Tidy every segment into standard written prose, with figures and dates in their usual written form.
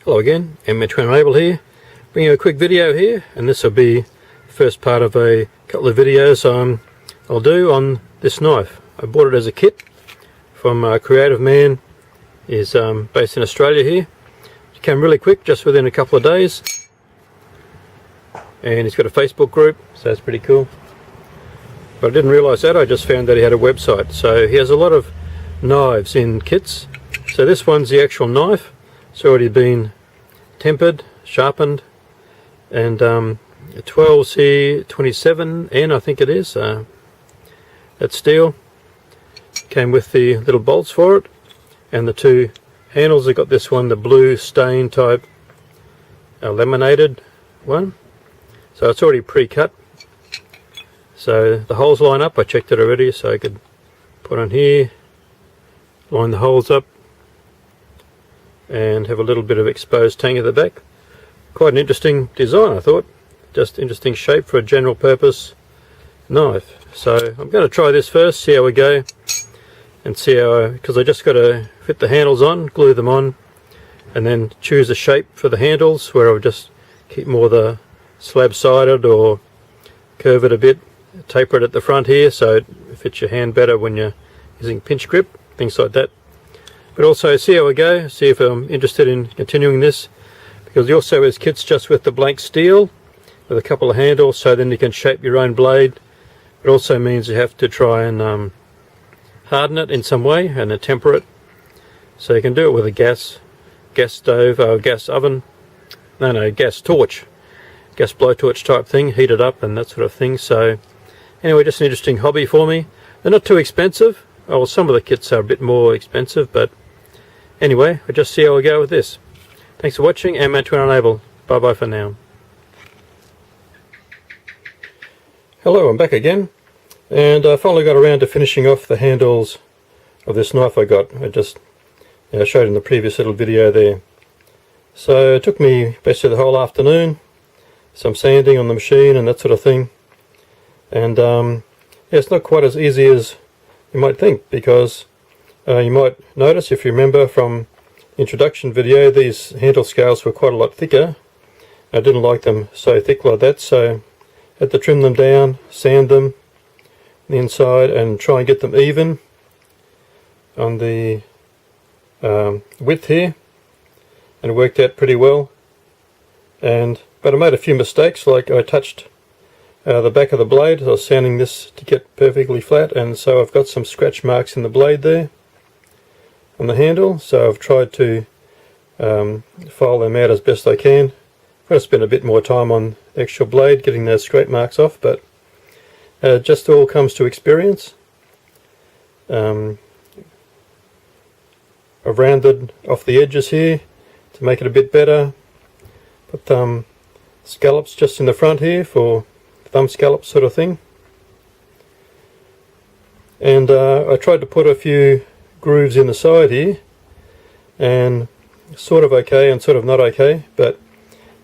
Hello again, M21 Able here, bringing you a quick video here, and this will be the first part of a couple of videos I'll do on this knife. I bought it as a kit from Creative Man. He's based in Australia here. It came really quick, just within a couple of days, and he's got a Facebook group, so that's pretty cool. But I didn't realise that, I just found that he had a website. So he has a lot of knives in kits. So this one's the actual knife. It's already been tempered, sharpened, and 12C27N I think it is. That steel came with the little bolts for it, and the two handles. I got this one, the blue stain type laminated one, so it's already pre-cut. So the holes line up. I checked it already, so I could put on here, line the holes up, and have a little bit of exposed tang at the back. Quite an interesting design, I thought. Just interesting shape for a general purpose knife. So I'm going to try this first, see how we go, and see how, because I just got to fit the handles on, glue them on, and then choose a shape for the handles where I'll just keep more the slab sided or curve it a bit, taper it at the front here so it fits your hand better when you're using pinch grip, things like that. But also see how we go, see if I'm interested in continuing this, because he also has kits just with the blank steel with a couple of handles, so then you can shape your own blade. It also means you have to try and harden it in some way and then temper it. So you can do it with a gas stove or gas oven, gas torch, gas blowtorch type thing, heat it up and that sort of thing. So anyway, just an interesting hobby for me. They're not too expensive. Oh, well, some of the kits are a bit more expensive, but anyway, we'll just see how we go with this. Thanks for watching, and M21 Able. Bye bye for now. Hello, I'm back again, and I finally got around to finishing off the handles of this knife I got. I just showed in the previous little video there. So it took me basically the whole afternoon, some sanding on the machine and that sort of thing. And yeah, it's not quite as easy as you might think, because you might notice, if you remember from the introduction video, these handle scales were quite a lot thicker. I didn't like them so thick like that, so I had to trim them down, sand them on the inside, and try and get them even on the width here, and it worked out pretty well. But I made a few mistakes, like I touched the back of the blade as I was sanding this to get perfectly flat, and so I've got some scratch marks in the blade there on the handle. So I've tried to file them out as best I can. I've got to spend a bit more time on the actual blade getting those scrape marks off, but just all comes to experience. I've rounded off the edges here to make it a bit better. Put scallops just in the front here for thumb scallop sort of thing, and I tried to put a few grooves in the side here, and sort of okay and sort of not okay, but it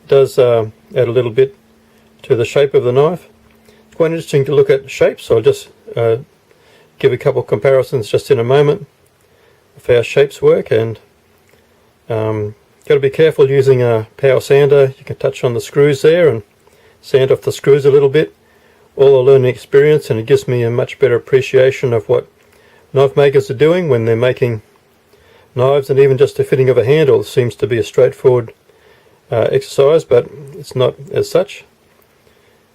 does add a little bit to the shape of the knife. It's quite interesting to look at shapes, so I'll just give a couple of comparisons just in a moment of how shapes work. And got to be careful using a power sander. You can touch on the screws there and sand off the screws a little bit. All a learning experience, and it gives me a much better appreciation of what knife makers are doing when they're making knives. And even just the fitting of a handle seems to be a straightforward exercise, but it's not as such.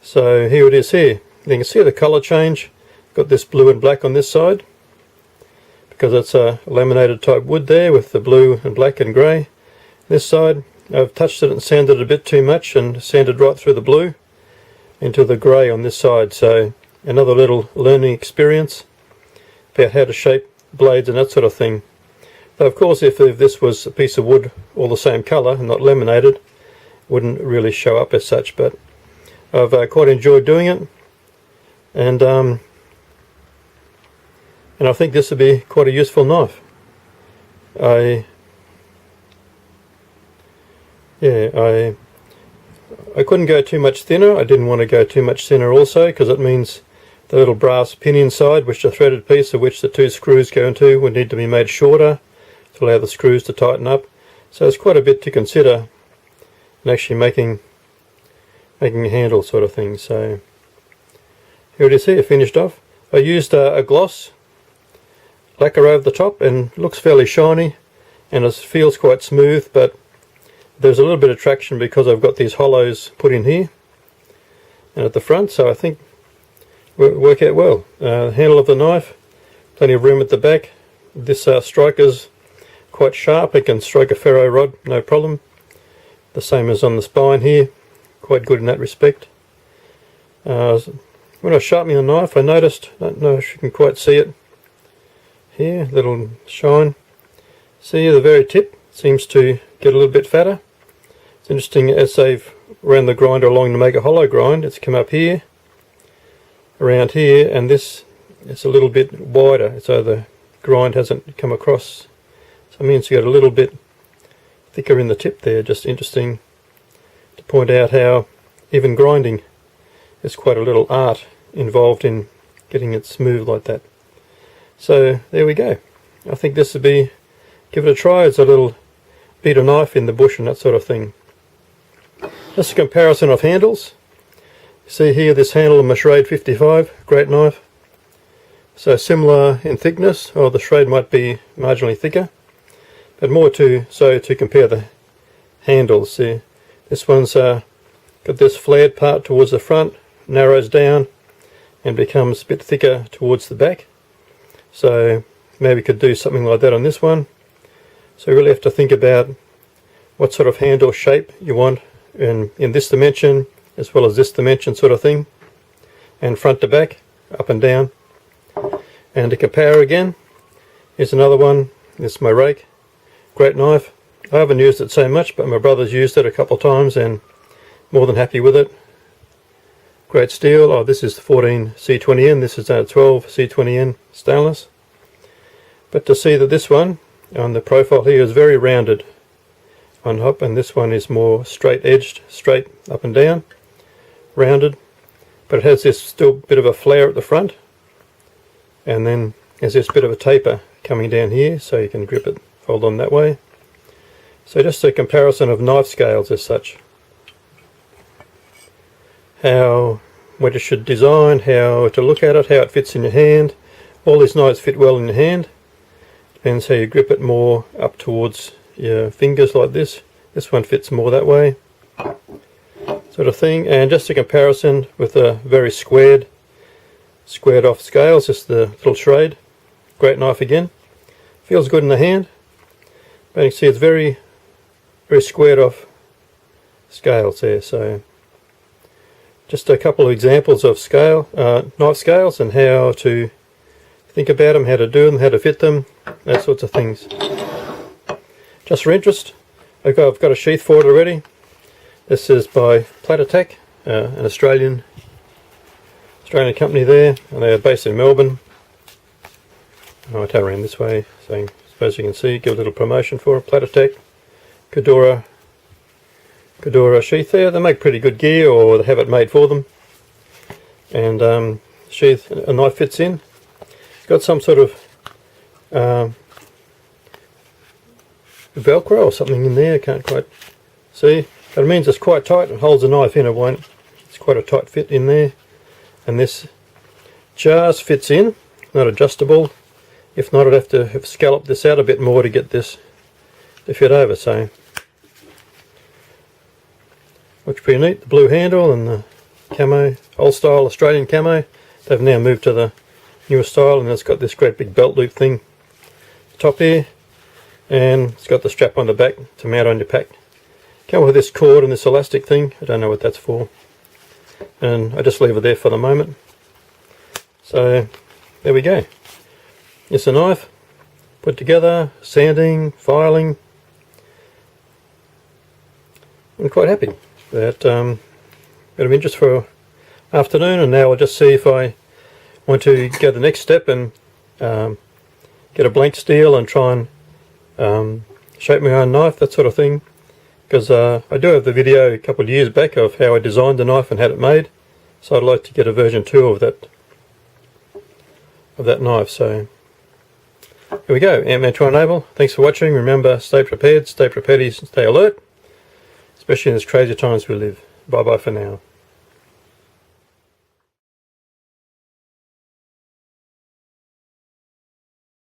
So here it is here. You can see the colour change. Got this blue and black on this side because it's a laminated type wood there with the blue and black and grey. This side I've touched it and sanded it a bit too much and sanded right through the blue into the grey on this side. So another little learning experience about how to shape blades and that sort of thing. Though of course if this was a piece of wood all the same colour and not laminated, it wouldn't really show up as such. But I've quite enjoyed doing it, and I think this would be quite a useful knife. I couldn't go too much thinner. I didn't want to go too much thinner also, because it means the little brass pin inside, which the threaded piece of which the two screws go into, would need to be made shorter to allow the screws to tighten up. So it's quite a bit to consider in actually making a handle sort of thing. So here it is here, finished off. I used a gloss lacquer over the top, and it looks fairly shiny and it feels quite smooth, but there's a little bit of traction because I've got these hollows put in here and at the front, so I think will work out well. Handle of the knife, plenty of room at the back. This striker's quite sharp, it can strike a ferro rod no problem. The same as on the spine here, quite good in that respect. When I was sharpening the knife, I noticed, I don't know if you can quite see it here, little shine. See the very tip seems to get a little bit fatter. It's interesting, as they've ran the grinder along to make a hollow grind, it's come up here, around here, and this is a little bit wider, so the grind hasn't come across. So it means you got a little bit thicker in the tip there. Just interesting to point out how even grinding, there's quite a little art involved in getting it smooth like that. So there we go. I think this would be, give it a try. It's a little beat a knife in the bush and that sort of thing. Just a comparison of handles. See here this handle of my Schrade 55, great knife. So similar in thickness, or the Schrade might be marginally thicker, but more to compare the handles. See, this one's got this flared part towards the front, narrows down and becomes a bit thicker towards the back. So maybe could do something like that on this one. So you really have to think about what sort of handle shape you want in this dimension as well as this dimension sort of thing, and front to back, up and down. And to compare again, here's another one. This is my rake, great knife. I haven't used it so much, but my brother's used it a couple of times and more than happy with it. Great steel. Oh, this is the 14 C20N, this is a 12 C20N stainless. But to see that this one on the profile here is very rounded on top, and this one is more straight edged, straight up and down, rounded, but it has this still bit of a flare at the front, and then there's this bit of a taper coming down here, so you can grip it, fold on that way. So just a comparison of knife scales as such. What you should design, how to look at it, how it fits in your hand. All these knives fit well in your hand. Depends how you grip it, more up towards your fingers like this. This one fits more that way, sort of thing. And just a comparison with a very squared off scales, just the little Schrade. Great knife again. Feels good in the hand. But you can see it's very, very squared off scales there. So just a couple of examples of knife scales and how to think about them, how to do them, how to fit them, that sorts of things. Just for interest, I've got a sheath for it already. This is by Platitech, an Australian company there, and they are based in Melbourne. I'll turn around this way, so I suppose you can see, give a little promotion for it. Platitech, Kedora sheath there. They make pretty good gear, or they have it made for them. And sheath, a knife fits in. It's got some sort of Velcro or something in there, I can't quite see. But it means it's quite tight, it holds the knife in, it's quite a tight fit in there. And this just fits in, not adjustable. If not, I'd have to scallop this out a bit more to get this to fit over. So looks pretty neat. The blue handle and the camo, old style Australian camo. They've now moved to the newer style, and it's got this great big belt loop thing top here, and it's got the strap on the back to mount on your pack. Come with this cord and this elastic thing. I don't know what that's for, and I just leave it there for the moment. So there we go. It's a knife put together, sanding, filing. I'm quite happy. That bit of interest for afternoon, and now I'll just see if I want to go the next step and get a blank steel and try and shape my own knife, that sort of thing. Because I do have the video a couple of years back of how I designed the knife and had it made, so I'd like to get a version 2 of that knife. So Here we go, Ant-Man to enable. Thanks for watching. Remember, stay prepared, stay prepared, stay alert, especially in these crazy times we live. Bye bye for now.